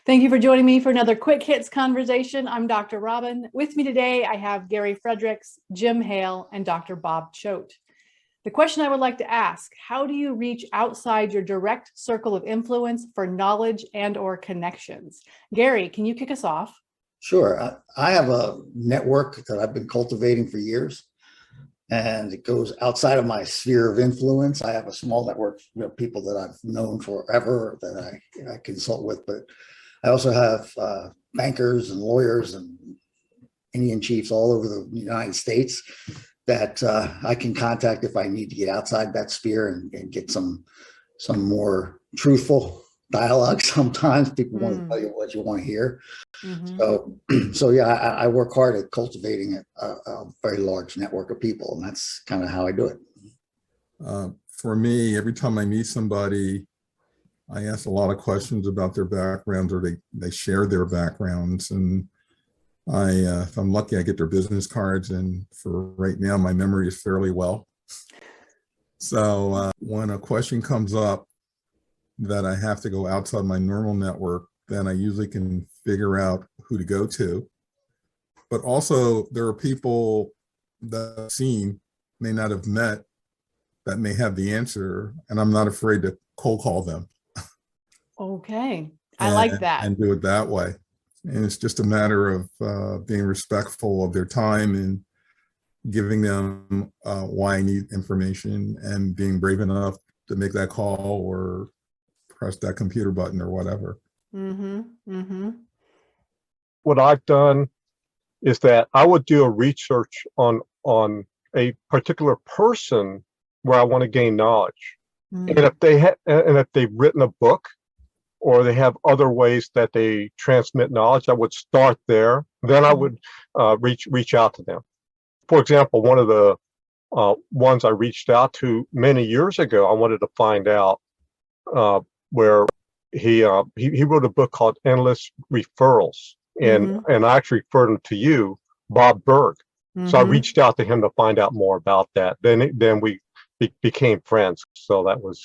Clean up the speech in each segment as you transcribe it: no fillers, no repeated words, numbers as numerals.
Thank you for joining me for another Quick Hits conversation. I'm Dr. Robyn. With me today, I have Gary Fredericks, Jim Haile, and Dr. Bob Choat. The question I would like to ask, how do you reach outside your direct circle of influence for knowledge and or connections? Gary, can you kick us off? Sure. I have a network that I've been cultivating for years, and it goes outside of my sphere of influence. I have a small network of people that I've known forever that I consult with, but I also have bankers and lawyers and Indian chiefs all over the United States that I can contact if I need to get outside that sphere and get some more truthful dialogue. Sometimes people want to tell you what you want to hear. So yeah, I work hard at cultivating a very large network of people, and that's kind of how I do it. For me, every time I meet somebody, I ask a lot of questions about their backgrounds, or they share their backgrounds, and if I'm lucky, I get their business cards, and for right now, my memory is fairly well. So when a question comes up that I have to go outside my normal network, then I usually can figure out who to go to. But also there are people that I've seen, may not have met, that may have the answer, and I'm not afraid to cold call them. Okay, I like that. And do it that way. And it's just a matter of being respectful of their time and giving them why I need information, and being brave enough to make that call or press that computer button or whatever. What I've done is that I would do a research on a particular person where I want to gain knowledge. And if they've written a book, or they have other ways that they transmit knowledge, I would start there. Then I would reach out to them. For example, one of the ones I reached out to many years ago, I wanted to find out where he wrote a book called Endless Referrals, and I actually referred him to you, Bob Berg. So I reached out to him to find out more about that. Then we became friends. So that was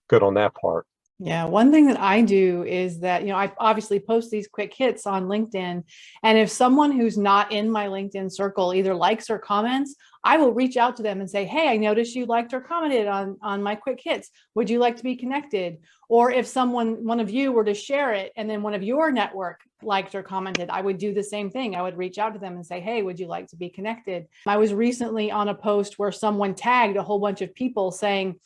good on that part. Yeah, one thing that I do is that, I obviously post these quick hits on LinkedIn. And if someone who's not in my LinkedIn circle either likes or comments, I will reach out to them and say, hey, I noticed you liked or commented on my quick hits. Would you like to be connected? Or if one of you were to share it and then one of your network liked or commented, I would do the same thing. I would reach out to them and say, hey, would you like to be connected? I was recently on a post where someone tagged a whole bunch of people saying,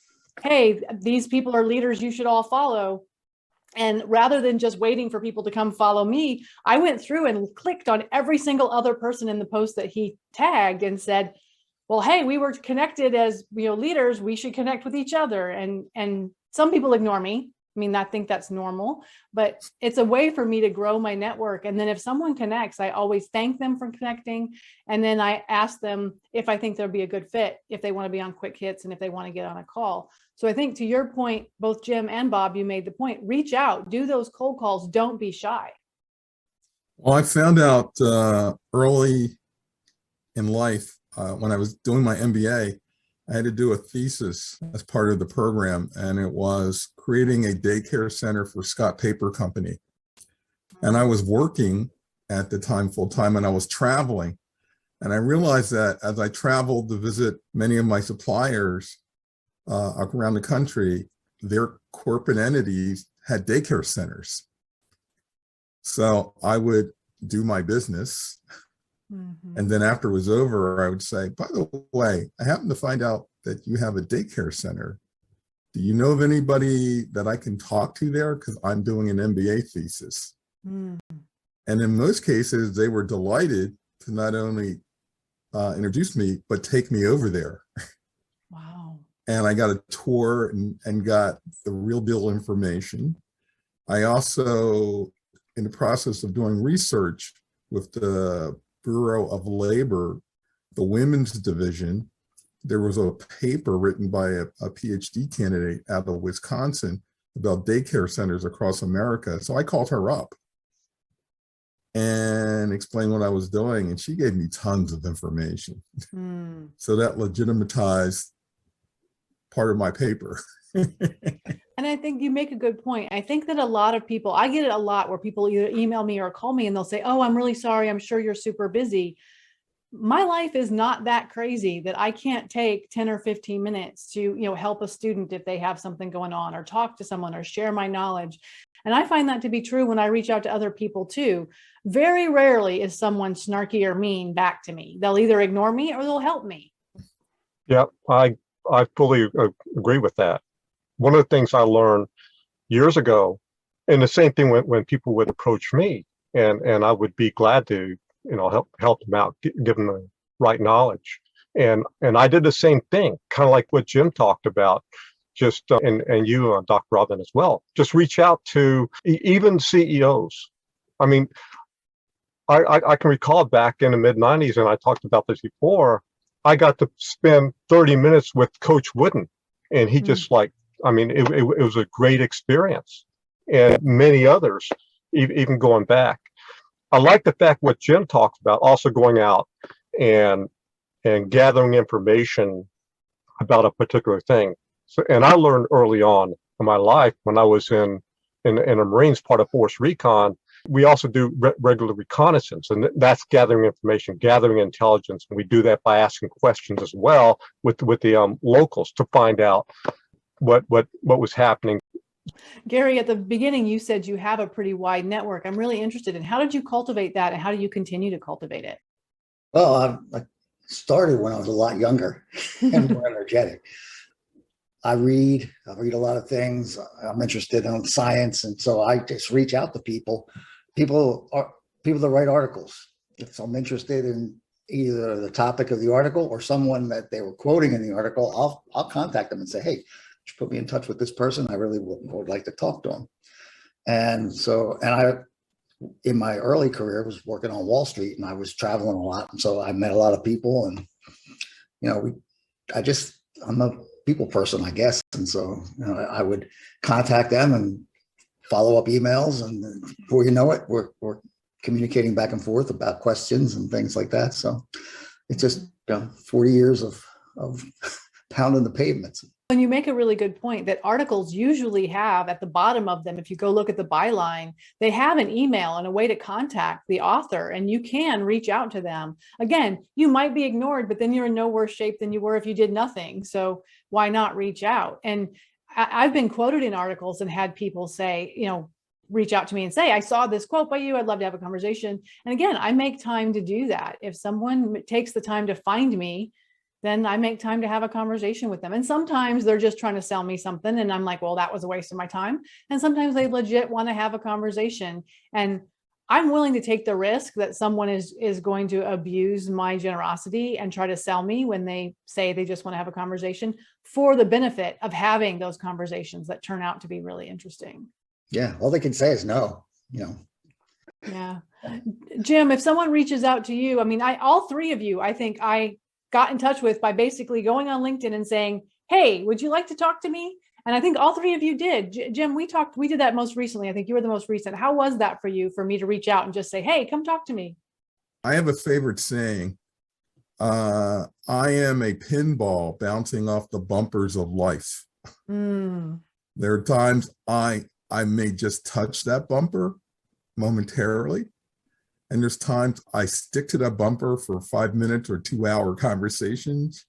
hey, these people are leaders you should all follow. And rather than just waiting for people to come follow me, I went through and clicked on every single other person in the post that he tagged and said, well, hey, we were connected as leaders, we should connect with each other. And some people ignore me. I mean, I think that's normal, but it's a way for me to grow my network. And then if someone connects, I always thank them for connecting. And then I ask them if I think there'll be a good fit, if they want to be on quick hits and if they want to get on a call. So I think to your point, both Jim and Bob, you made the point, reach out, do those cold calls, don't be shy. Well, I found out early in life, when I was doing my MBA, I had to do a thesis as part of the program, and it was creating a daycare center for Scott Paper Company. And I was working at the time full-time, and I was traveling. And I realized that as I traveled to visit many of my suppliers around the country, their corporate entities had daycare centers. So I would do my business. And then after it was over, I would say, by the way, I happen to find out that you have a daycare center. Do you know of anybody that I can talk to there? Because I'm doing an MBA thesis. And in most cases, they were delighted to not only introduce me, but take me over there. Wow. And I got a tour and got the real deal information. I also, in the process of doing research with the Bureau of Labor, the women's division, there was a paper written by a PhD candidate out of Wisconsin about daycare centers across America. So I called her up and explained what I was doing, and she gave me tons of information. So that legitimatized part of my paper. And I think you make a good point. I think that a lot of people, I get it a lot where people either email me or call me and they'll say, oh, I'm really sorry. I'm sure you're super busy. My life is not that crazy that I can't take 10 or 15 minutes to, help a student if they have something going on, or talk to someone, or share my knowledge. And I find that to be true when I reach out to other people too. Very rarely is someone snarky or mean back to me. They'll either ignore me or they'll help me. Yeah, I fully agree with that. One of the things I learned years ago, and the same thing when people would approach me, and I would be glad to, help them out, give them the right knowledge. And I did the same thing, kind of like what Jim talked about, just and you, Dr. Robyn, as well. Just reach out to even CEOs. I mean, I can recall back in the mid-90s, and I talked about this before, I got to spend 30 minutes with Coach Wooden, and he just it was a great experience, and many others, even going back. I like the fact what Jim talked about, also going out and gathering information about a particular thing. So, and I learned early on in my life when I was in a Marines, part of Force Recon, we also do regular reconnaissance, and that's gathering information, gathering intelligence. And we do that by asking questions as well with the locals to find out what was happening. Gary, at the beginning, you said you have a pretty wide network. I'm really interested in how did you cultivate that, and how do you continue to cultivate it? Well, I started when I was a lot younger and more energetic. I read a lot of things. I'm interested in science, and so I just reach out to people that write articles. If I'm interested in either the topic of the article or someone that they were quoting in the article, I'll contact them and say, hey, put me in touch with this person. I really would like to talk to them. And so, I, in my early career, was working on Wall Street, and I was traveling a lot. And so I met a lot of people, and, I'm a people person, I guess. And so, I would contact them and follow up emails. And before you know it, we're communicating back and forth about questions and things like that. So it's just 40 years of pounding the pavements. And you make a really good point that articles usually have at the bottom of them, if you go look at the byline, they have an email and a way to contact the author, and you can reach out to them. Again, you might be ignored, but then you're in no worse shape than you were if you did nothing. So why not reach out? And I've been quoted in articles and had people say, reach out to me and say, I saw this quote by you. I'd love to have a conversation. And again, I make time to do that. If someone takes the time to find me, then I make time to have a conversation with them. And sometimes they're just trying to sell me something, and I'm like, well, that was a waste of my time. And sometimes they legit want to have a conversation. And I'm willing to take the risk that someone is going to abuse my generosity and try to sell me when they say they just want to have a conversation, for the benefit of having those conversations that turn out to be really interesting. Yeah, all they can say is no, Yeah. Jim, if someone reaches out to you, all three of you, I think I got in touch with by basically going on LinkedIn and saying, hey, would you like to talk to me? And I think all three of you did. Jim, we did that most recently. I think you were the most recent. How was that for you, for me to reach out and just say, hey, come talk to me? I have a favorite saying. I am a pinball bouncing off the bumpers of life. There are times I may just touch that bumper momentarily. And there's times I stick to that bumper for 5 minutes or 2-hour conversations,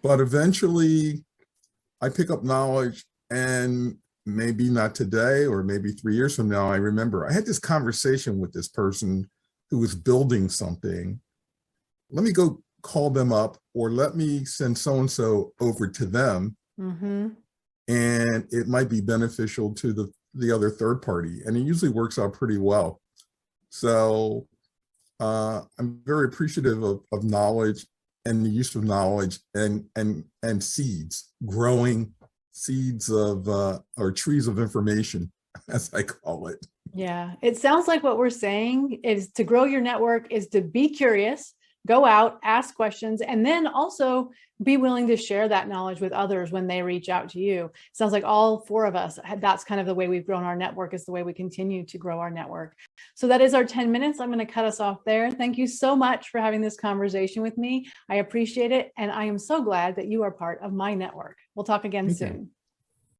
but eventually I pick up knowledge, and maybe not today, or maybe 3 years from now, I remember I had this conversation with this person who was building something. Let me go call them up, or let me send so-and-so over to them. And it might be beneficial to the other third party. And it usually works out pretty well. So I'm very appreciative of knowledge and the use of knowledge and seeds, growing seeds of or trees of information, as I call it. Yeah, it sounds like what we're saying is to grow your network is to be curious, go out, ask questions, and then also be willing to share that knowledge with others when they reach out to you. It sounds like all four of us, that's kind of the way we've grown our network, is the way we continue to grow our network. So that is our 10 minutes. I'm going to cut us off there. Thank you so much for having this conversation with me. I appreciate it. And I am so glad that you are part of my network. We'll talk again soon.